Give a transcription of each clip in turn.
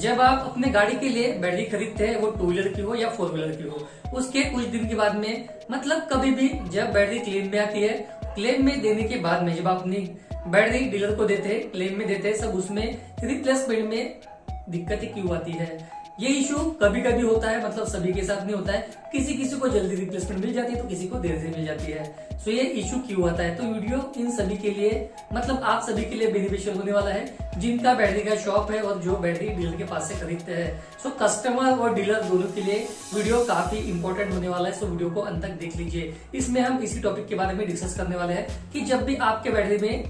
जब आप अपने गाड़ी के लिए बैटरी खरीदते हैं, वो 2 व्हीलर की हो या 4 व्हीलर की हो, उसके कुछ दिन के बाद में, मतलब कभी भी जब बैटरी क्लेम में आती है, क्लेम में देने के बाद में जब आप अपनी बैटरी डीलर को देते हैं, क्लेम में देते हैं, सब उसमें रिप्लेसमेंट में दिक्कतें क्यों आती है? ये इशू कभी कभी होता है, मतलब सभी के साथ नहीं होता है। किसी किसी को जल्दी रिप्लेसमेंट मिल जाती है तो किसी को देर से मिल जाती है। सो ये इशू क्यों आता है? तो वीडियो इन सभी के लिए, मतलब आप सभी के लिए बेनिफिशियल होने वाला है जिनका बैटरी का शॉप है और जो बैटरी डीलर के पास से खरीदते हैं। सो कस्टमर और डीलर दोनों के लिए वीडियो काफी इंपॉर्टेंट होने वाला है। सो वीडियो को अंत तक देख लीजिए। इसमें हम इसी टॉपिक के बारे में डिस्कस करने वाले हैं कि जब भी आपके बैटरी में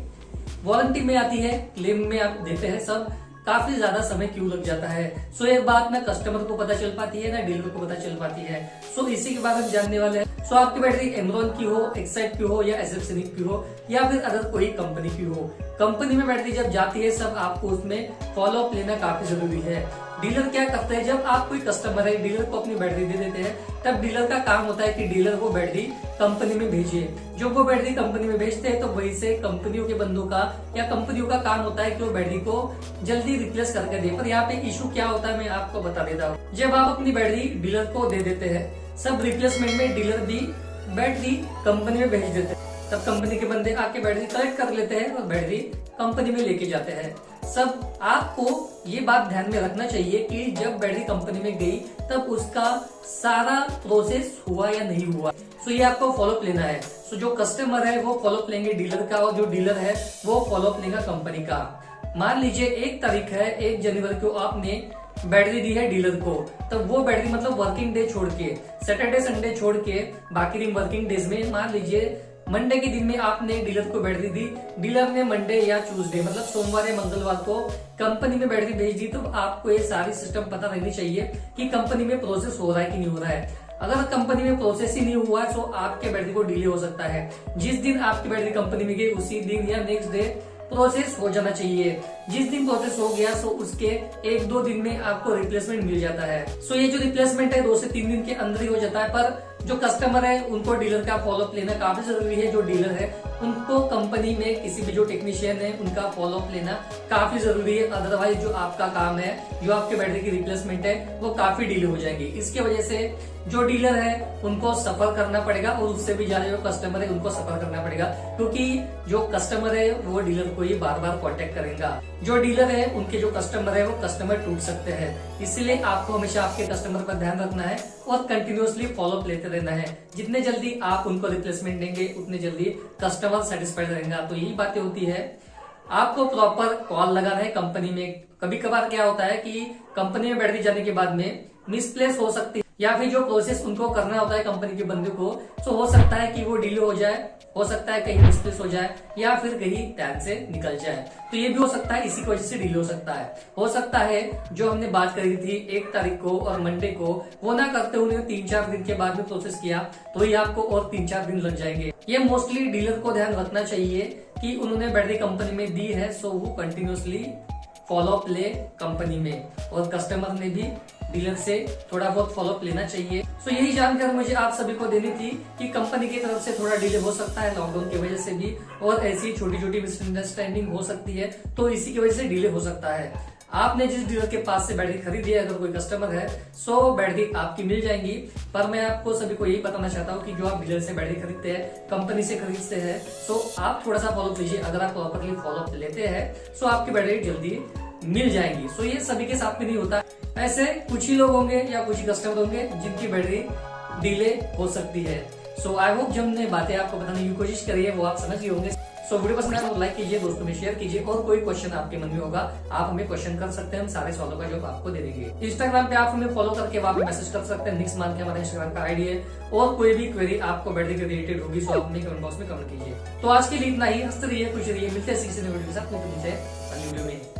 वारंटी में आती है, क्लेम में आप देते हैं, सब काफी ज्यादा समय क्यों लग जाता है। सो ये बात ना कस्टमर को पता चल पाती है ना डीलर को पता चल पाती है। सो इसी के बारे में हम जानने वाले हैं। सो आपकी बैटरी एमरॉन की हो, एक्साइड की हो या एसएफ सैनिक की हो या फिर अदर कोई कंपनी की हो, कंपनी में बैटरी जब जाती है सब आपको उसमें फॉलो अप लेना काफी जरूरी है। डीलर क्या करते हैं, जब आप कोई कस्टमर है डीलर को अपनी बैटरी दे देते हैं, तब डीलर का काम होता है कि डीलर वो बैटरी कंपनी में भेजे। जो वो बैटरी कंपनी में भेजते हैं तो वही से कंपनियों के बंदों का या कंपनियों का काम होता है कि वो बैटरी को जल्दी रिप्लेस करके दे। पर यहाँ पे इशू क्या होता है मैं आपको बता देता हूँ। जब आप अपनी बैटरी डीलर को दे देते हैं, सब रिप्लेसमेंट में डीलर भी बैटरी कंपनी में भेज देते हैं, तब कंपनी के बंदे आके बैटरी कलेक्ट कर लेते हैं और बैटरी कंपनी में लेके जाते हैं। सब आपको ये बात ध्यान में रखना चाहिए कि जब बैटरी कंपनी में गई तब उसका सारा प्रोसेस हुआ या नहीं हुआ। सो ये आपको फॉलोअप लेना है। सो जो कस्टमर है वो फॉलोअप लेंगे डीलर का और जो डीलर है वो फॉलोअप लेगा कंपनी का। मान लीजिए 1 तारीख है, 1 जनवरी को आपने बैटरी दी है डीलर को, तब वो बैटरी मतलब वर्किंग डे छोड़ के, सैटरडे संडे छोड़ के बाकी दिन वर्किंग डेज में, मान लीजिए मंडे के दिन में आपने डीलर को बैटरी दी, डीलर ने मंडे या ट्यूसडे मतलब सोमवार या मंगलवार को कंपनी में बैटरी भेज दी, तो आपको ये सारी सिस्टम पता रहनी चाहिए कि कंपनी में प्रोसेस हो रहा है कि नहीं हो रहा है। अगर कंपनी में प्रोसेस ही नहीं हुआ तो आपके बैटरी को डिले हो सकता है। जिस दिन आपकी बैटरी कंपनी में गई उसी दिन या नेक्स्ट डे प्रोसेस हो जाना चाहिए। जिस दिन प्रोसेस हो गया सो उसके 1-2 दिन में आपको रिप्लेसमेंट मिल जाता है। सो ये जो रिप्लेसमेंट है 2 से 3 दिन के अंदर ही हो जाता है। पर जो कस्टमर है उनको डीलर का फॉलोअप लेना काफी जरूरी है। जो डीलर है उनको कंपनी में किसी भी जो टेक्नीशियन है उनका फॉलोअप लेना काफी जरूरी है। अदरवाइज जो आपका काम है, जो आपके बैटरी की रिप्लेसमेंट है, वो काफी डिले हो जाएगी। इसके वजह से जो डीलर है उनको सफर करना पड़ेगा और उससे भी ज्यादा जो कस्टमर है उनको सफर करना पड़ेगा, क्योंकि जो कस्टमर है वो डीलर को ही बार बार कॉन्टेक्ट करेगा। जो डीलर है उनके जो कस्टमर है वो कस्टमर टूट सकते हैं। इसलिए आपको हमेशा आपके कस्टमर पर ध्यान रखना है और कंटिन्यूअसली फॉलोअप लेते रहना है। जितने जल्दी आप उनको रिप्लेसमेंट देंगे उतने जल्दी कस्टमर सेटिस्फाइड रहेगा। तो यही बातें होती है, आपको प्रॉपर कॉल लगाना है कंपनी में। कभी कभार क्या होता है कि कंपनी में बैटरी जाने के बाद में मिसप्लेस हो सकती है या फिर जो प्रोसेस उनको करना होता है कंपनी के बंदे को, तो हो सकता है कि वो डिले हो जाए, हो सकता है कहीं मिसप्लेस हो जाए या फिर कहीं ध्यान से निकल जाए। तो ये भी हो सकता है, इसी की वजह से डिले हो सकता है। हो सकता है जो हमने बात करी थी 1 तारीख को और मंडे को, वो ना करते हुए 3-4 दिन के बाद में प्रोसेस किया तो ये आपको और 3-4 दिन लग जाएंगे। ये मोस्टली डीलर को ध्यान रखना चाहिए कि उन्होंने बैटरी कंपनी में दी है, सो वो कंटिन्यूअसली फॉलोअप ले कंपनी में, और कस्टमर ने भी डीलर से थोड़ा बहुत फॉलोअप लेना चाहिए। सो यही जानकारी मुझे आप सभी को देनी थी कि कंपनी की तरफ से थोड़ा डिले हो सकता है लॉकडाउन की वजह से भी, और ऐसी छोटी छोटी मिसअंडरस्टैंडिंग हो सकती है, तो इसी की वजह से डिले हो सकता है। आपने जिस डीलर के पास से बैटरी खरीदी है, अगर कोई कस्टमर है, सो बैटरी आपकी मिल जाएंगी। पर मैं आपको सभी को यही बताना चाहता हूँ कि जो आप डीलर से बैटरी खरीदते हैं, कंपनी से खरीदते हैं, सो आप थोड़ा सा फॉलोअप लीजिए। अगर आप प्रॉपरली फॉलोअप लेते हैं सो आपकी बैटरी जल्दी मिल जाएंगी। सो ये सभी के साथ में नहीं होता, ऐसे कुछ ही लोग होंगे या कुछ ही कस्टमर होंगे जिनकी बैटरी डिले हो सकती है। सो आई होप जो हमने बातें आपको बताने की कोशिश करी है वो आप समझ गए होंगे। सो वीडियो पसंद आए तो लाइक कीजिए, दोस्तों में शेयर कीजिए, और कोई क्वेश्चन आपके मन में होगा आप हमें क्वेश्चन कर सकते हैं, हम सारे सवालों का जवाब आपको दे देंगे। इंस्टाग्राम पे आप हमें फॉलो करके वहां पे मैसेज कर सकते हैं, निक्स मान के हमारा इंस्टाग्राम का आईडी है। और कोई भी क्वेरी आपको बैटरी के रिलेटेड होगी सो आप हमें कमेंट बॉक्स में कमेंट कीजिए। तो आज के लिए इतना ही। हंसते रहिए, खुश रहिए, मिलते हैं किसी नए वीडियो के साथ, अगली वीडियो में।